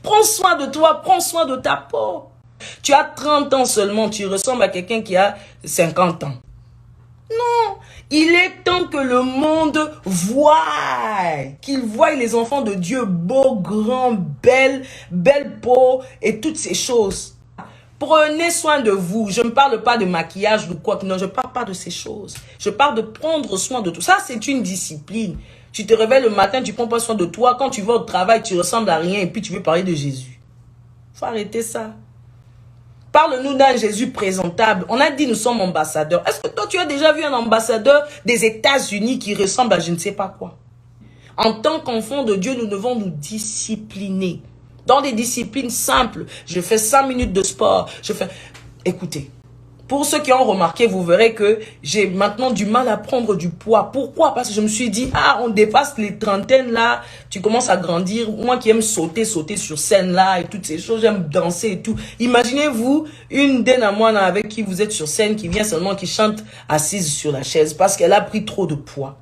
Prends soin de toi, prends soin de ta peau. Tu as 30 ans seulement, tu ressembles à quelqu'un qui a 50 ans. Non, il est temps que le monde voie, qu'il voie les enfants de Dieu beaux, grands, belle peau et toutes ces choses. Prenez soin de vous. Je ne parle pas de maquillage ou quoi. Non, je ne parle pas de ces choses. Je parle de prendre soin de tout. Ça, c'est une discipline. Tu te réveilles le matin, tu prends pas soin de toi. Quand tu vas au travail, tu ressembles à rien et puis tu veux parler de Jésus. Il faut arrêter ça. Parle-nous d'un Jésus présentable. On a dit nous sommes ambassadeurs. Est-ce que toi, tu as déjà vu un ambassadeur des États-Unis qui ressemble à je ne sais pas quoi? En tant qu'enfant de Dieu, nous devons nous discipliner. Dans des disciplines simples. Je fais 5 minutes de sport. Écoutez, pour ceux qui ont remarqué, vous verrez que j'ai maintenant du mal à prendre du poids. Pourquoi? Parce que je me suis dit, on dépasse les trentaines là, tu commences à grandir. Moi qui aime sauter sur scène là et toutes ces choses, j'aime danser et tout. Imaginez-vous une Denamwana avec qui vous êtes sur scène, qui vient seulement, qui chante assise sur la chaise parce qu'elle a pris trop de poids.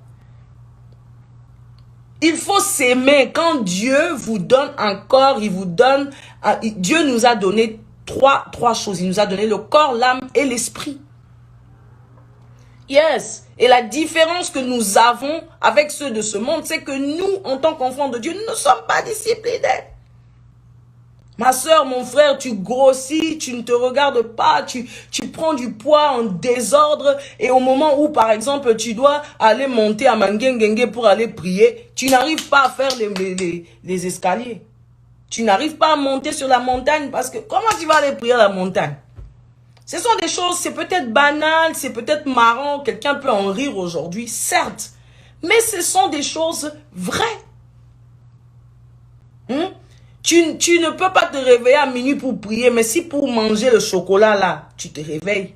Il faut s'aimer. Quand Dieu vous donne un corps, il vous donne... Dieu nous a donné trois choses. Il nous a donné le corps, l'âme et l'esprit. Yes. Et la différence que nous avons avec ceux de ce monde, c'est que nous, en tant qu'enfants de Dieu, nous ne sommes pas disciplinés. Ma soeur, mon frère, tu grossis, tu ne te regardes pas, tu prends du poids en désordre et au moment où, par exemple, tu dois aller monter à Mangengenge pour aller prier, tu n'arrives pas à faire les escaliers. Tu n'arrives pas à monter sur la montagne parce que comment tu vas aller prier à la montagne? Ce sont des choses, c'est peut-être banal, c'est peut-être marrant, quelqu'un peut en rire aujourd'hui, certes, mais ce sont des choses vraies. Tu ne peux pas te réveiller à minuit pour prier, mais si pour manger le chocolat là, tu te réveilles.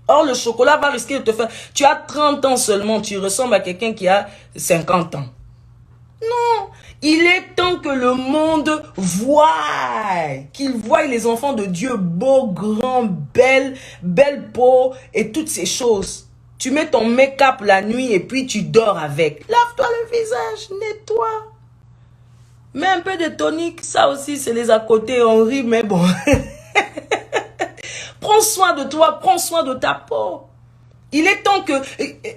Or, le chocolat va risquer de te faire... Tu as 30 ans seulement, tu ressembles à quelqu'un qui a 50 ans. Non, il est temps que le monde voie, qu'il voie les enfants de Dieu beaux, grands, belle peau et toutes ces choses. Tu mets ton make-up la nuit et puis tu dors avec. Lave-toi le visage, nettoie. Mets un peu de tonique, ça aussi c'est les à côté, on rit, mais bon. Prends soin de toi, prends soin de ta peau. Il est temps que...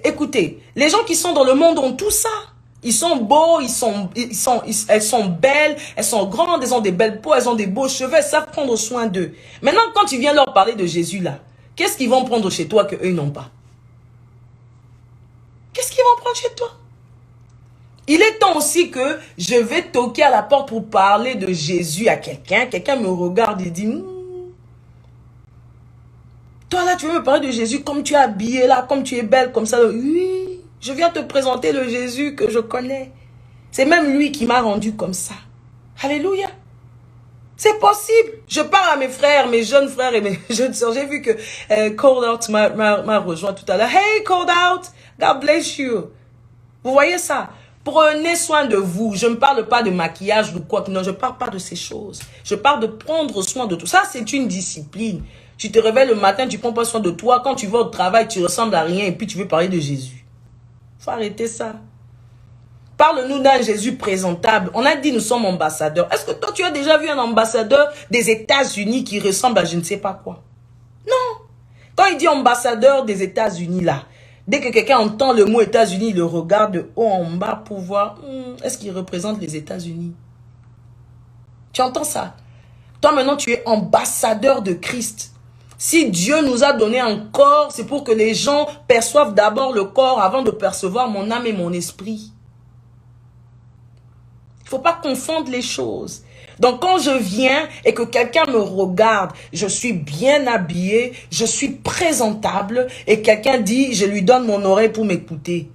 Écoutez, les gens qui sont dans le monde ont tout ça. Ils sont beaux, elles sont belles, elles sont grandes, elles ont des belles peaux, elles ont des beaux cheveux, elles savent prendre soin d'eux. Maintenant, quand tu viens leur parler de Jésus là, qu'est-ce qu'ils vont prendre chez toi qu'eux n'ont pas? Qu'est-ce qu'ils vont prendre chez toi? Il est temps aussi que je vais toquer à la porte pour parler de Jésus à quelqu'un. Quelqu'un me regarde et dit, toi là, tu veux me parler de Jésus comme tu es habillée là, comme tu es belle, comme ça. Oui, je viens te présenter le Jésus que je connais. C'est même lui qui m'a rendu comme ça. Alléluia. C'est possible. Je parle à mes frères, mes jeunes frères et mes jeunes sœurs. J'ai vu que Cold Out m'a rejoint tout à l'heure. Hey, Cold Out, God bless you. Vous voyez ça? Prenez soin de vous. Je ne parle pas de maquillage ou quoi. Non, je ne parle pas de ces choses. Je parle de prendre soin de tout. Ça, c'est une discipline. Tu te réveilles le matin, tu ne prends pas soin de toi. Quand tu vas au travail, tu ressembles à rien et puis tu veux parler de Jésus. Il faut arrêter ça. Parle-nous d'un Jésus présentable. On a dit nous sommes ambassadeurs. Est-ce que toi, tu as déjà vu un ambassadeur des États-Unis qui ressemble à je ne sais pas quoi? Non. Quand il dit ambassadeur des États-Unis là, dès que quelqu'un entend le mot États-Unis, il le regarde de haut en bas pour voir, est-ce qu'il représente les États-Unis? Tu entends ça? Toi maintenant, tu es ambassadeur de Christ. Si Dieu nous a donné un corps, c'est pour que les gens perçoivent d'abord le corps avant de percevoir mon âme et mon esprit. Il ne faut pas confondre les choses. Donc quand je viens et que quelqu'un me regarde, je suis bien habillé, je suis présentable et quelqu'un dit, je lui donne mon oreille pour m'écouter.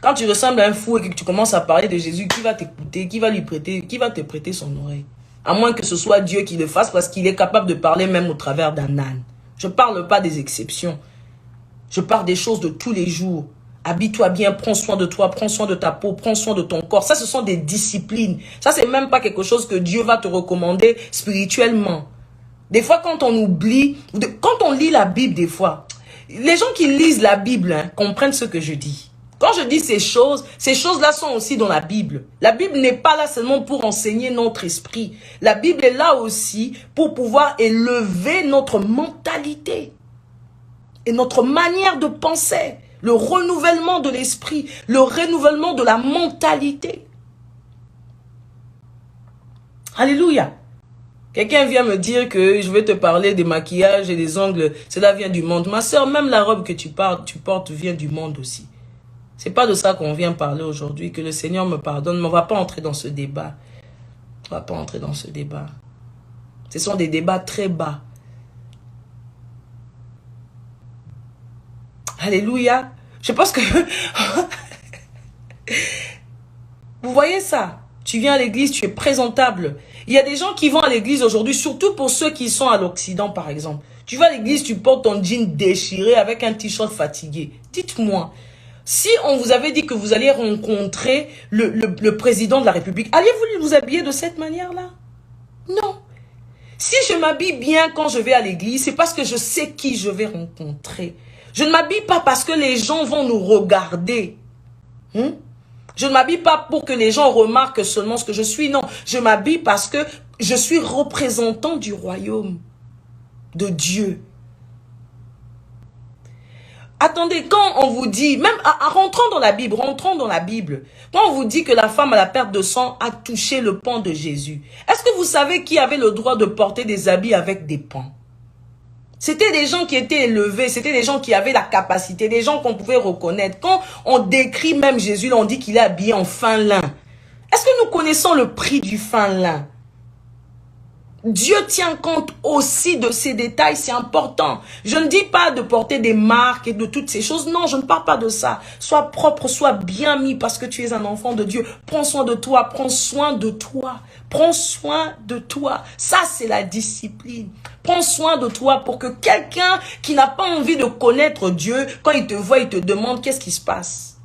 Quand tu ressembles à un fou et que tu commences à parler de Jésus, qui va t'écouter, qui va te prêter son oreille? À moins que ce soit Dieu qui le fasse parce qu'il est capable de parler même au travers d'un âne. Je ne parle pas des exceptions. Je parle des choses de tous les jours. Habille-toi bien, prends soin de toi, prends soin de ta peau, prends soin de ton corps. Ça, ce sont des disciplines. Ça, c'est même pas quelque chose que Dieu va te recommander spirituellement. Des fois, quand on oublie, quand on lit la Bible, des fois, les gens qui lisent la Bible comprennent ce que je dis. Quand je dis ces choses-là sont aussi dans la Bible. La Bible n'est pas là seulement pour enseigner notre esprit. La Bible est là aussi pour pouvoir élever notre mentalité et notre manière de penser. Le renouvellement de l'esprit, le renouvellement de la mentalité. Alléluia. Quelqu'un vient me dire que je vais te parler des maquillages et des ongles. Cela vient du monde. Ma soeur, même la robe que tu portes vient du monde aussi. C'est pas de ça qu'on vient parler aujourd'hui. Que le Seigneur me pardonne. Mais on ne va pas entrer dans ce débat. On ne va pas entrer dans ce débat. Ce sont des débats très bas. Alléluia. Je pense que... Vous voyez ça? Tu viens à l'église, tu es présentable. Il y a des gens qui vont à l'église aujourd'hui, surtout pour ceux qui sont à l'Occident, par exemple. Tu vas à l'église, tu portes ton jean déchiré avec un t-shirt fatigué. Dites-moi, si on vous avait dit que vous alliez rencontrer le président de la République, alliez-vous vous habiller de cette manière-là? Non. Si je m'habille bien quand je vais à l'église, c'est parce que je sais qui je vais rencontrer. Je ne m'habille pas parce que les gens vont nous regarder. Je ne m'habille pas pour que les gens remarquent seulement ce que je suis. Non, je m'habille parce que je suis représentant du royaume de Dieu. Attendez, quand on vous dit, même rentrons dans la Bible, quand on vous dit que la femme à la perte de sang a touché le pan de Jésus, est-ce que vous savez qui avait le droit de porter des habits avec des pans? C'était des gens qui étaient élevés, c'était des gens qui avaient la capacité, des gens qu'on pouvait reconnaître. Quand on décrit même Jésus, on dit qu'il est habillé en fin lin. Est-ce que nous connaissons le prix du fin lin? Dieu tient compte aussi de ces détails, c'est important. Je ne dis pas de porter des marques et de toutes ces choses. Non, je ne parle pas de ça. Sois propre, sois bien mis parce que tu es un enfant de Dieu. Prends soin de toi, prends soin de toi. Prends soin de toi. Ça, c'est la discipline. Prends soin de toi pour que quelqu'un qui n'a pas envie de connaître Dieu, quand il te voit, il te demande qu'est-ce qui se passe.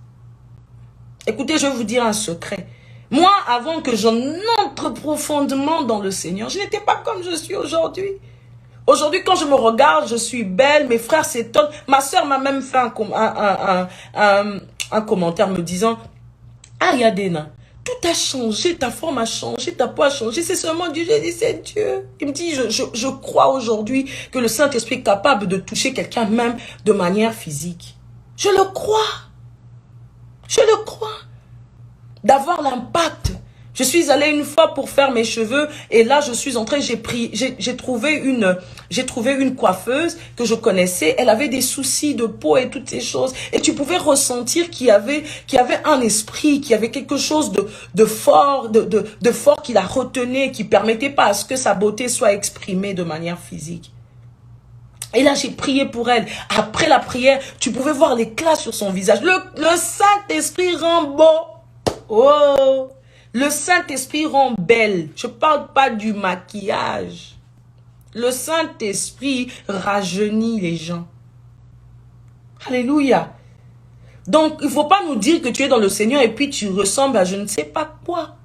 Écoutez, je vais vous dire un secret. Moi, avant que j'en entre profondément dans le Seigneur, je n'étais pas comme je suis aujourd'hui. Aujourd'hui, quand je me regarde, je suis belle, mes frères s'étonnent. Ma soeur m'a même fait un commentaire me disant, « Ah, Yadena, tout a changé, ta forme a changé, ta peau a changé, c'est seulement Dieu. » J'ai dit, c'est Dieu. Il me dit, je crois aujourd'hui que le Saint-Esprit est capable de toucher quelqu'un même de manière physique. Je le crois. Je le crois. D'avoir l'impact. Je suis allée une fois pour faire mes cheveux et là je suis entrée, j'ai trouvé une coiffeuse que je connaissais, elle avait des soucis de peau et toutes ces choses et tu pouvais ressentir qu'il y avait un esprit, qu'il y avait quelque chose de fort qui la retenait, qui permettait pas à ce que sa beauté soit exprimée de manière physique. Et là, j'ai prié pour elle. Après la prière, tu pouvais voir l'éclat sur son visage. Le Saint-Esprit rend beau. Oh, le Saint-Esprit rend belle. Je ne parle pas du maquillage. Le Saint-Esprit rajeunit les gens. Alléluia. Donc, il ne faut pas nous dire que tu es dans le Seigneur et puis tu ressembles à je ne sais pas quoi.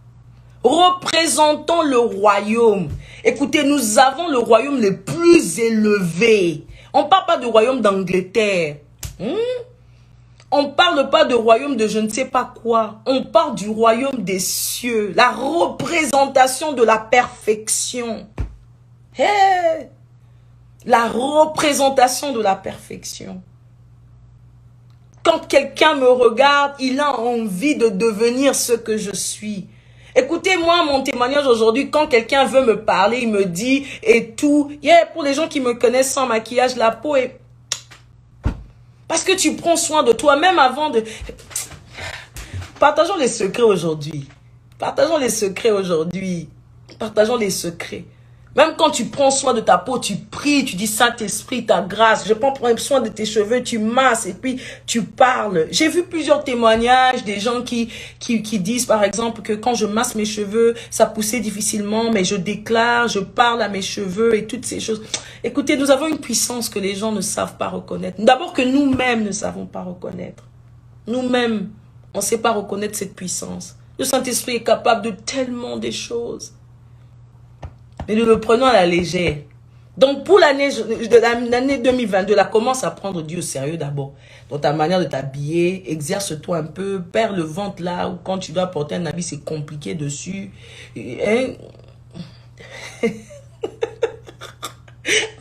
Représentons le royaume. Écoutez, nous avons le royaume le plus élevé. On ne parle pas du royaume d'Angleterre. On ne parle pas du royaume de je ne sais pas quoi. On parle du royaume des cieux. La représentation de la perfection. Hey! La représentation de la perfection. Quand quelqu'un me regarde, il a envie de devenir ce que je suis. Écoutez, moi, mon témoignage aujourd'hui, quand quelqu'un veut me parler, il me dit et tout. Pour les gens qui me connaissent sans maquillage, la peau est... Parce que tu prends soin de toi, même avant de... Partageons les secrets aujourd'hui. Partageons les secrets aujourd'hui. Partageons les secrets. Même quand tu prends soin de ta peau, tu pries, tu dis Saint-Esprit, ta grâce. Je prends soin de tes cheveux, tu masses et puis tu parles. J'ai vu plusieurs témoignages des gens qui disent par exemple que quand je masse mes cheveux, ça poussait difficilement, mais je déclare, je parle à mes cheveux et toutes ces choses. Écoutez, nous avons une puissance que les gens ne savent pas reconnaître. D'abord que nous-mêmes ne savons pas reconnaître. Nous-mêmes, on ne sait pas reconnaître cette puissance. Le Saint-Esprit est capable de tellement de choses. Mais nous le prenons à la légère. Donc, pour l'année 2022, là, commence à prendre Dieu au sérieux d'abord. Dans ta manière de t'habiller, exerce-toi un peu, perds le ventre là, où quand tu dois porter un habit, c'est compliqué dessus. Hein?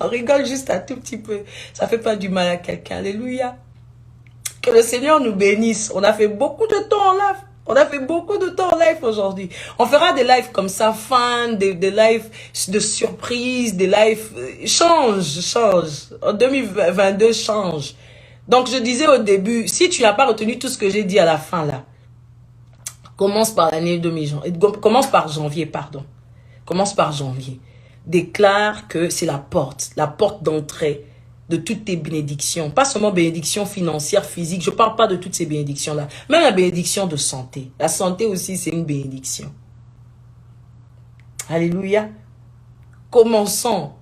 On rigole juste un tout petit peu. Ça fait pas du mal à quelqu'un. Alléluia. Que le Seigneur nous bénisse. On a fait beaucoup de temps en live. On a fait beaucoup de temps en live aujourd'hui. On fera des lives comme ça, fun, des lives de surprise, des lives... change. En 2022, change. Donc, je disais au début, si tu n'as pas retenu tout ce que j'ai dit à la fin, là, commence par l'année 2020. Commence par janvier, pardon. Commence par janvier. Déclare que c'est la porte d'entrée de toutes tes bénédictions. Pas seulement bénédictions financières, physiques. Je ne parle pas de toutes ces bénédictions-là. Même la bénédiction de santé. La santé aussi, c'est une bénédiction. Alléluia. Commençons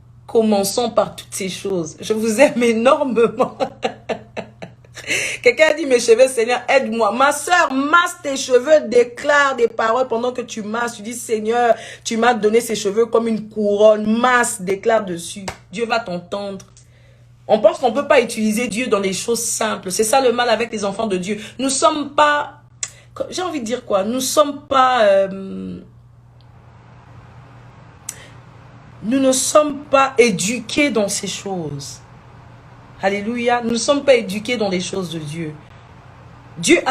par toutes ces choses. Je vous aime énormément. Quelqu'un a dit, mes cheveux, Seigneur, aide-moi. Ma soeur, masse tes cheveux, déclare des paroles pendant que tu masses. Tu dis, Seigneur, tu m'as donné ces cheveux comme une couronne. Masse, déclare dessus. Dieu va t'entendre. On pense qu'on ne peut pas utiliser Dieu dans les choses simples. C'est ça le mal avec les enfants de Dieu. Nous ne sommes pas... J'ai envie de dire quoi? Nous ne sommes pas... nous ne sommes pas éduqués dans ces choses. Alléluia. Nous ne sommes pas éduqués dans les choses de Dieu. Dieu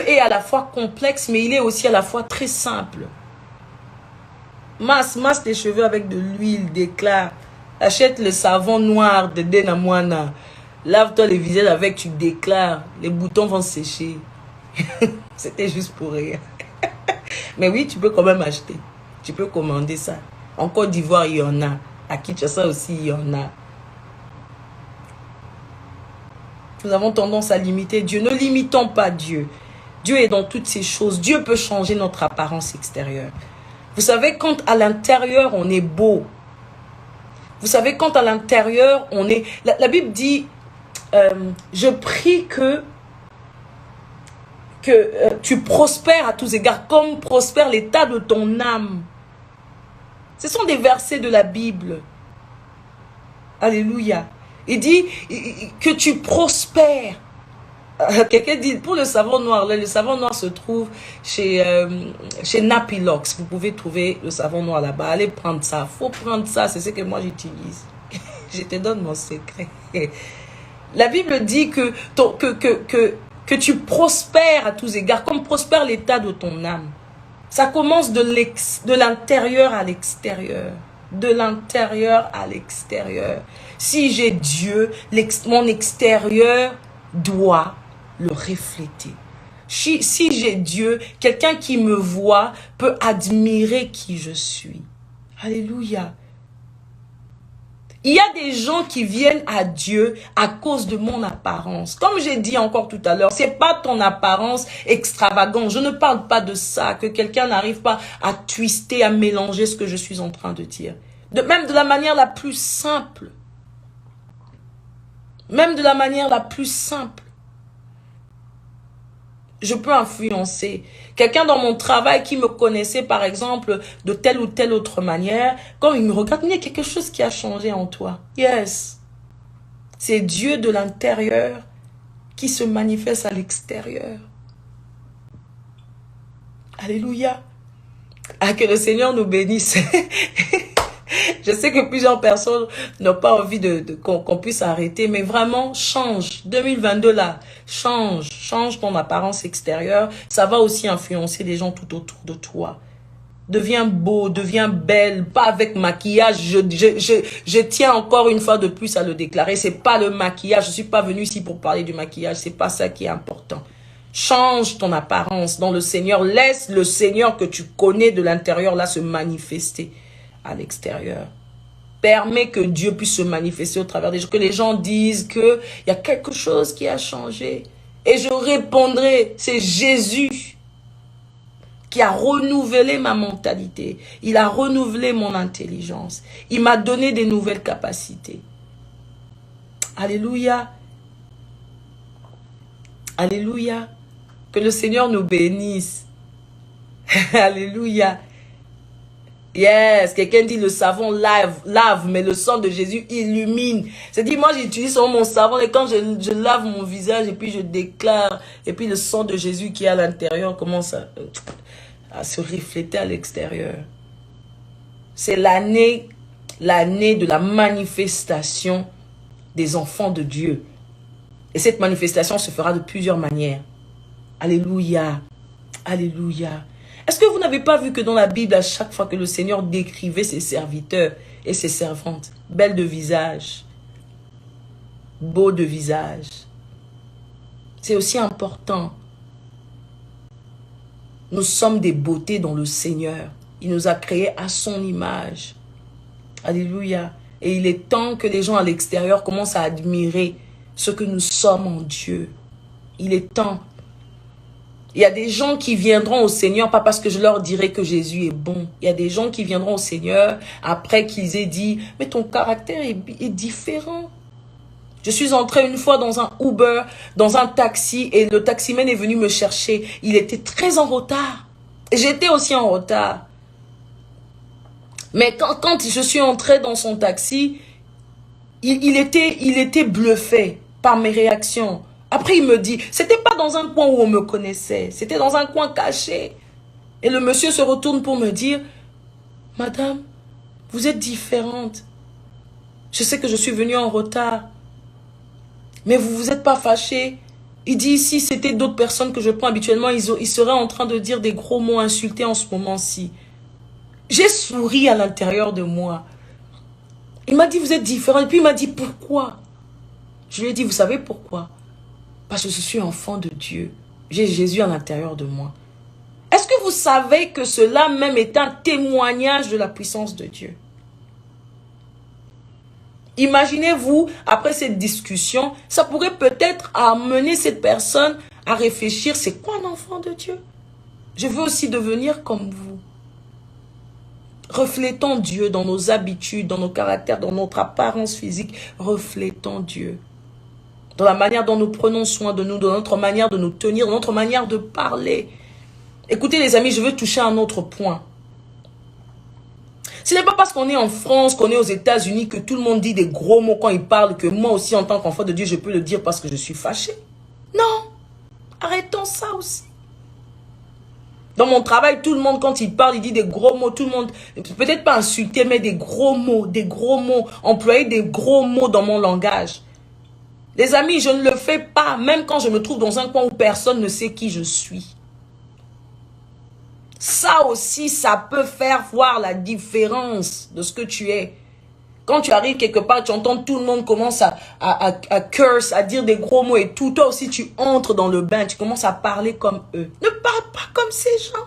est à la fois complexe, mais il est aussi à la fois très simple. Masse tes cheveux avec de l'huile, déclare. Achète le savon noir de Denamwana. Lave-toi les visages avec, tu déclares. Les boutons vont sécher. C'était juste pour rire. Mais oui, tu peux quand même acheter. Tu peux commander ça. En Côte d'Ivoire, il y en a. À Kinshasa aussi, il y en a. Nous avons tendance à limiter Dieu. Ne limitons pas Dieu. Dieu est dans toutes ces choses. Dieu peut changer notre apparence extérieure. Vous savez, quand à l'intérieur, on est beau. Vous savez, quand à l'intérieur, on est... La Bible dit, je prie que tu prospères à tous égards, comme prospère l'état de ton âme. Ce sont des versets de la Bible. Alléluia. Il dit que tu prospères. Quelqu'un dit, pour le savon noir, le savon noir se trouve chez Napilox. Vous pouvez trouver le savon noir là-bas. Allez prendre ça. Faut prendre ça. C'est ce que moi j'utilise. Je te donne mon secret. La Bible dit que tu prospères à tous égards, comme prospère l'état de ton âme. Ça commence de l'intérieur à l'extérieur. De l'intérieur à l'extérieur. Si j'ai Dieu, mon extérieur doit le refléter. Si j'ai Dieu, quelqu'un qui me voit peut admirer qui je suis. Alléluia. Il y a des gens qui viennent à Dieu à cause de mon apparence. Comme j'ai dit encore tout à l'heure, c'est pas ton apparence extravagante. Je ne parle pas de ça, que quelqu'un n'arrive pas à twister, à mélanger ce que je suis en train de dire. Même de la manière la plus simple. Même de la manière la plus simple. Je peux influencer. Quelqu'un dans mon travail qui me connaissait, par exemple, de telle ou telle autre manière, quand il me regarde, il y a quelque chose qui a changé en toi. Yes. C'est Dieu de l'intérieur qui se manifeste à l'extérieur. Alléluia. Ah, que le Seigneur nous bénisse. Je sais que plusieurs personnes n'ont pas envie qu'on puisse arrêter, mais vraiment, change. 2022 là, change ton apparence extérieure. Ça va aussi influencer les gens tout autour de toi. Deviens beau, deviens belle, pas avec maquillage. Je tiens encore une fois de plus à le déclarer. C'est pas le maquillage. Je suis pas venue ici pour parler du maquillage. C'est pas ça qui est important. Change ton apparence dans le Seigneur. Laisse le Seigneur que tu connais de l'intérieur là se manifester à l'extérieur. Permets que Dieu puisse se manifester au travers des gens. Que les gens disent qu'il y a quelque chose qui a changé. Et je répondrai, c'est Jésus qui a renouvelé ma mentalité. Il a renouvelé mon intelligence. Il m'a donné des nouvelles capacités. Alléluia. Alléluia. Que le Seigneur nous bénisse. Alléluia. Yes, quelqu'un dit le savon lave, mais le sang de Jésus illumine. C'est-à-dire, moi j'utilise seulement mon savon et quand je lave mon visage et puis je déclare, et puis le sang de Jésus qui est à l'intérieur commence à se refléter à l'extérieur. C'est l'année de la manifestation des enfants de Dieu. Et cette manifestation se fera de plusieurs manières. Alléluia. Alléluia. Est-ce que vous n'avez pas vu que dans la Bible, à chaque fois que le Seigneur décrivait ses serviteurs et ses servantes, belles de visage, beaux de visage, c'est aussi important. Nous sommes des beautés dans le Seigneur. Il nous a créés à son image. Alléluia. Et il est temps que les gens à l'extérieur commencent à admirer ce que nous sommes en Dieu. Il est temps. Il y a des gens qui viendront au Seigneur, pas parce que je leur dirai que Jésus est bon. Il y a des gens qui viendront au Seigneur après qu'ils aient dit, mais ton caractère est différent. Je suis entrée une fois dans un Uber, dans un taxi, et le taximan est venu me chercher. Il était très en retard. Et j'étais aussi en retard. Mais quand je suis entrée dans son taxi, il était bluffé par mes réactions. Après, il me dit, c'était pas dans un coin où on me connaissait, c'était dans un coin caché. Et le monsieur se retourne pour me dire, Madame, vous êtes différente. Je sais que je suis venue en retard, mais vous vous êtes pas fâchée. Il dit, si c'était d'autres personnes que je prends habituellement, ils seraient en train de dire des gros mots insultés en ce moment-ci. J'ai souri à l'intérieur de moi. Il m'a dit, vous êtes différent. Et puis il m'a dit, pourquoi? Je lui ai dit, vous savez pourquoi? Parce que je suis enfant de Dieu. J'ai Jésus à l'intérieur de moi. Est-ce que vous savez que cela même est un témoignage de la puissance de Dieu? Imaginez-vous, après cette discussion, ça pourrait peut-être amener cette personne à réfléchir, c'est quoi un enfant de Dieu? Je veux aussi devenir comme vous. Reflétons Dieu dans nos habitudes, dans nos caractères, dans notre apparence physique. Reflétons Dieu. Dans la manière dont nous prenons soin de nous, dans notre manière de nous tenir, dans notre manière de parler. Écoutez les amis, je veux toucher à un autre point. Ce n'est pas parce qu'on est en France, qu'on est aux États-Unis, que tout le monde dit des gros mots quand il parle, que moi aussi en tant qu'enfant de Dieu, je peux le dire parce que je suis fâché. Non, arrêtons ça aussi. Dans mon travail, tout le monde, quand il parle, il dit des gros mots. Tout le monde, peut-être pas insulter, mais des gros mots, employer des gros mots dans mon langage. Les amis, je ne le fais pas, même quand je me trouve dans un coin où personne ne sait qui je suis. Ça aussi, ça peut faire voir la différence de ce que tu es. Quand tu arrives quelque part, tu entends tout le monde commence à curse, à dire des gros mots et tout. Toi aussi, tu entres dans le bain, tu commences à parler comme eux. Ne parle pas comme ces gens.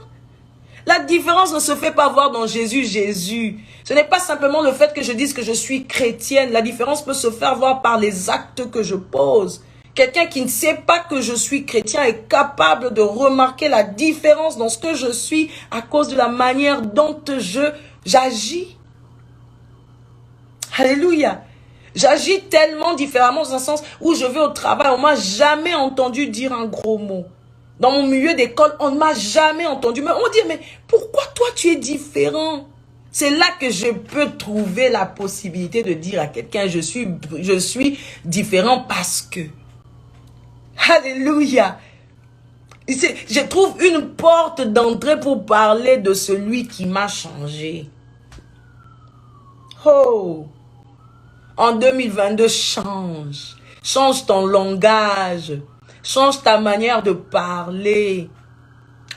La différence ne se fait pas voir dans Jésus. Ce n'est pas simplement le fait que je dise que je suis chrétienne. La différence peut se faire voir par les actes que je pose. Quelqu'un qui ne sait pas que je suis chrétien est capable de remarquer la différence dans ce que je suis à cause de la manière dont j'agis. Alléluia. J'agis tellement différemment dans un sens où je vais au travail. On ne m'a jamais entendu dire un gros mot. Dans mon milieu d'école, on ne m'a jamais entendu. Mais on dit, mais pourquoi toi tu es différent? C'est là que je peux trouver la possibilité de dire à quelqu'un, je suis différent parce que. Alléluia. Je trouve une porte d'entrée pour parler de celui qui m'a changé. Oh. En 2022, change. Change ton langage. Change ta manière de parler.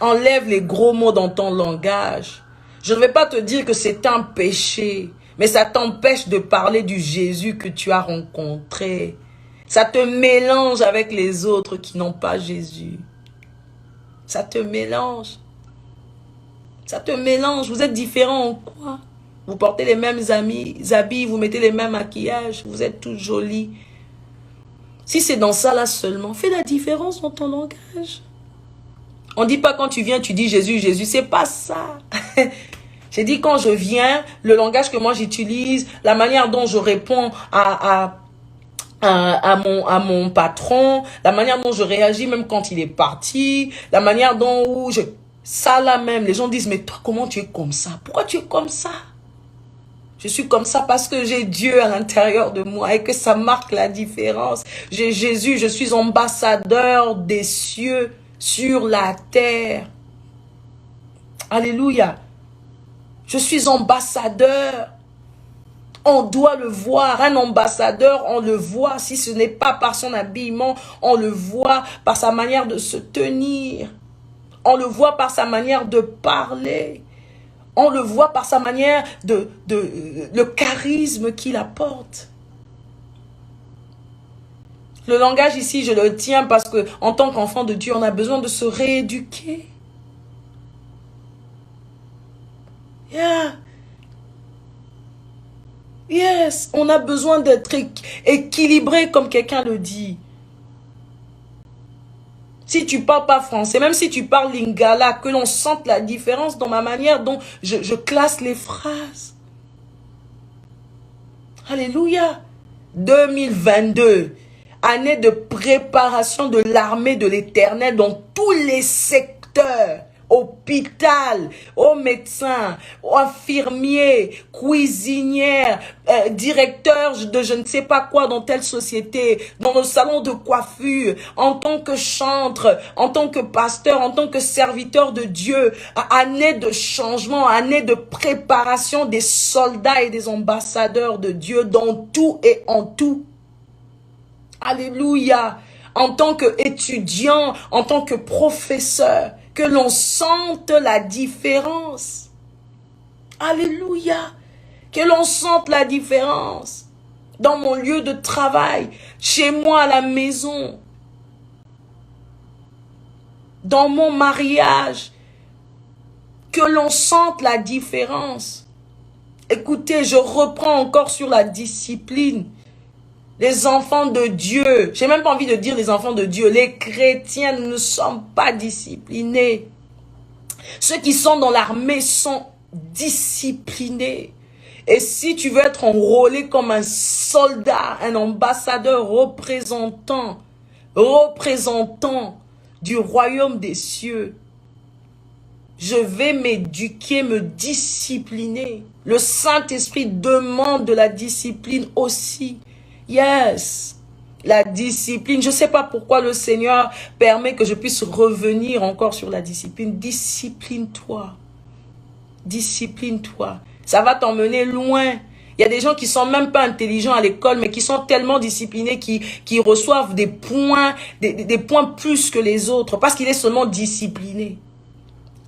Enlève les gros mots dans ton langage. Je ne vais pas te dire que c'est un péché, mais ça t'empêche de parler du Jésus que tu as rencontré. Ça te mélange avec les autres qui n'ont pas Jésus. Ça te mélange. Ça te mélange. Vous êtes différents en quoi? Vous portez les mêmes habits, vous mettez les mêmes maquillages, vous êtes toutes jolies. Si c'est dans ça là seulement, fais la différence dans ton langage. On ne dit pas quand tu viens, tu dis Jésus, Jésus, c'est pas ça. J'ai dit quand je viens, le langage que moi j'utilise, la manière dont je réponds à mon patron, la manière dont je réagis même quand il est parti, la manière dont Ça là même, les gens disent, mais toi, comment tu es comme ça? Pourquoi tu es comme ça? Je suis comme ça parce que j'ai Dieu à l'intérieur de moi et que ça marque la différence. J'ai Jésus, je suis ambassadeur des cieux sur la terre. Alléluia. Je suis ambassadeur. On doit le voir. Un ambassadeur, on le voit. Si ce n'est pas par son habillement, on le voit par sa manière de se tenir. On le voit par sa manière de parler. On le voit par sa manière le charisme qu'il apporte. Le langage ici, je le tiens parce que en tant qu'enfant de Dieu, on a besoin de se rééduquer. Yeah. Yes, on a besoin d'être équilibré comme quelqu'un le dit. Si tu parles pas français, même si tu parles lingala, que l'on sente la différence dans ma manière dont je classe les phrases. Alléluia. 2022, année de préparation de l'armée de l'Éternel dans tous les secteurs. Hôpital, aux médecins, aux infirmiers, cuisinières, directeurs de je ne sais pas quoi dans telle société, dans le salon de coiffure, en tant que chantre, en tant que pasteur, en tant que serviteur de Dieu, année de changement, année de préparation des soldats et des ambassadeurs de Dieu dans tout et en tout. Alléluia. En tant qu'étudiant, en tant que professeur, que l'on sente la différence. Alléluia. Que l'on sente la différence. Dans mon lieu de travail, chez moi à la maison, dans mon mariage, que l'on sente la différence. Écoutez, je reprends encore sur la discipline. Les enfants de Dieu, j'ai même pas envie de dire les enfants de Dieu, les chrétiens ne sommes pas disciplinés. Ceux qui sont dans l'armée sont disciplinés. Et si tu veux être enrôlé comme un soldat, un ambassadeur représentant du royaume des cieux, je vais m'éduquer, me discipliner. Le Saint-Esprit demande de la discipline aussi. Yes, la discipline. Je ne sais pas pourquoi le Seigneur permet que je puisse revenir encore sur la discipline. Discipline-toi. Discipline-toi. Ça va t'emmener loin. Il y a des gens qui sont même pas intelligents à l'école, mais qui sont tellement disciplinés, qui reçoivent des points plus que les autres, parce qu'il est seulement discipliné.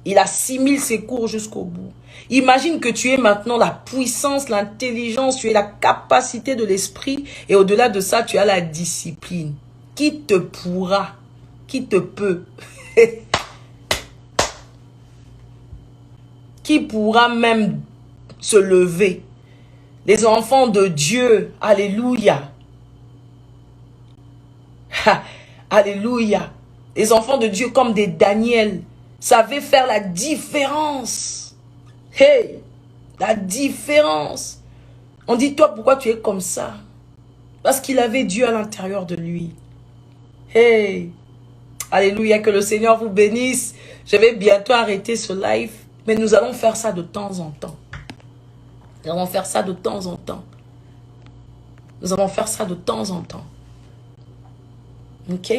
Il assimile ses cours jusqu'au bout. Imagine que tu es maintenant la puissance, l'intelligence, tu es la capacité de l'esprit. Et au-delà de ça, tu as la discipline. Qui te pourra? Qui te peut? Qui pourra même se lever? Les enfants de Dieu. Alléluia. Alléluia. Les enfants de Dieu comme des Daniel savaient faire la différence. Hey, la différence. On dit, toi, pourquoi tu es comme ça? Parce qu'il avait Dieu à l'intérieur de lui. Hey, alléluia, que le Seigneur vous bénisse. Je vais bientôt arrêter ce live, mais nous allons faire ça de temps en temps. Nous allons faire ça de temps en temps. Nous allons faire ça de temps en temps. Ok?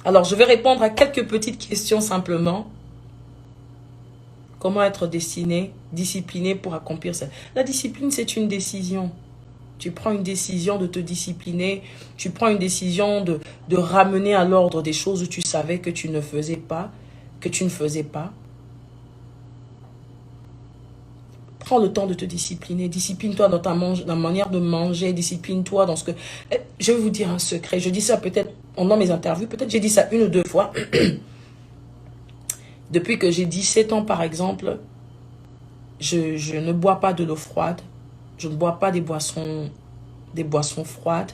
Alors, je vais répondre à quelques petites questions simplement. Comment être discipliné pour accomplir ça? La discipline, c'est une décision. Tu prends une décision de te discipliner. Tu prends une décision de ramener à l'ordre des choses où tu savais que tu ne faisais pas. Prends le temps de te discipliner. Discipline-toi dans ta manière de manger. Discipline-toi dans ce que... Je vais vous dire un secret. Je dis ça peut-être pendant mes interviews. Peut-être j'ai dit ça 1 ou 2 fois. Depuis que j'ai 17 ans, par exemple, je ne bois pas de l'eau froide. Je ne bois pas des boissons froides,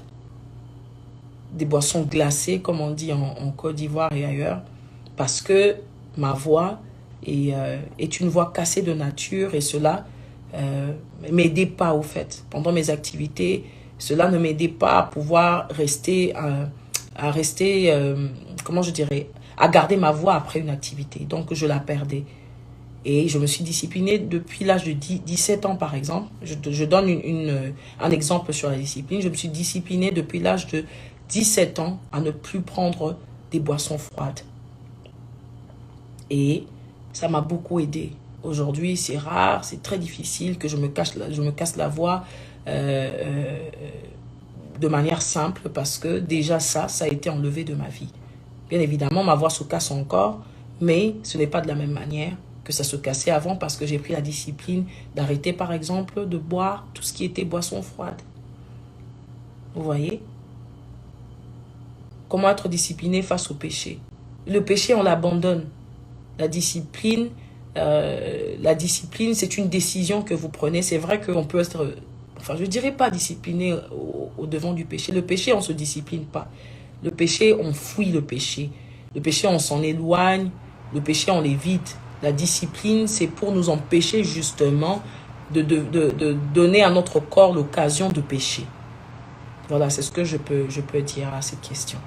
des boissons glacées, comme on dit en Côte d'Ivoire et ailleurs, parce que ma voix est une voix cassée de nature et cela ne m'aidait pas, au fait. Pendant mes activités, cela ne m'aidait pas à pouvoir rester, comment je dirais, à garder ma voix après une activité. Donc, je la perdais. Et je me suis disciplinée depuis l'âge de 17 ans, par exemple. Je donne un exemple sur la discipline. Je me suis disciplinée depuis l'âge de 17 ans à ne plus prendre des boissons froides. Et ça m'a beaucoup aidé. Aujourd'hui, c'est rare, c'est très difficile que je me casse la voix de manière simple parce que déjà ça a été enlevé de ma vie. Bien évidemment, ma voix se casse encore, mais ce n'est pas de la même manière que ça se cassait avant parce que j'ai pris la discipline d'arrêter par exemple de boire tout ce qui était boisson froide. Vous voyez? Comment être discipliné face au péché? Le péché, on l'abandonne. La discipline, c'est une décision que vous prenez. C'est vrai qu'on peut être, enfin je ne dirais pas discipliné au devant du péché. Le péché, on ne se discipline pas. Le péché, on fuit le péché. Le péché, on s'en éloigne. Le péché, on l'évite. La discipline, c'est pour nous empêcher justement de donner à notre corps l'occasion de pécher. Voilà, c'est ce que je peux dire à cette question.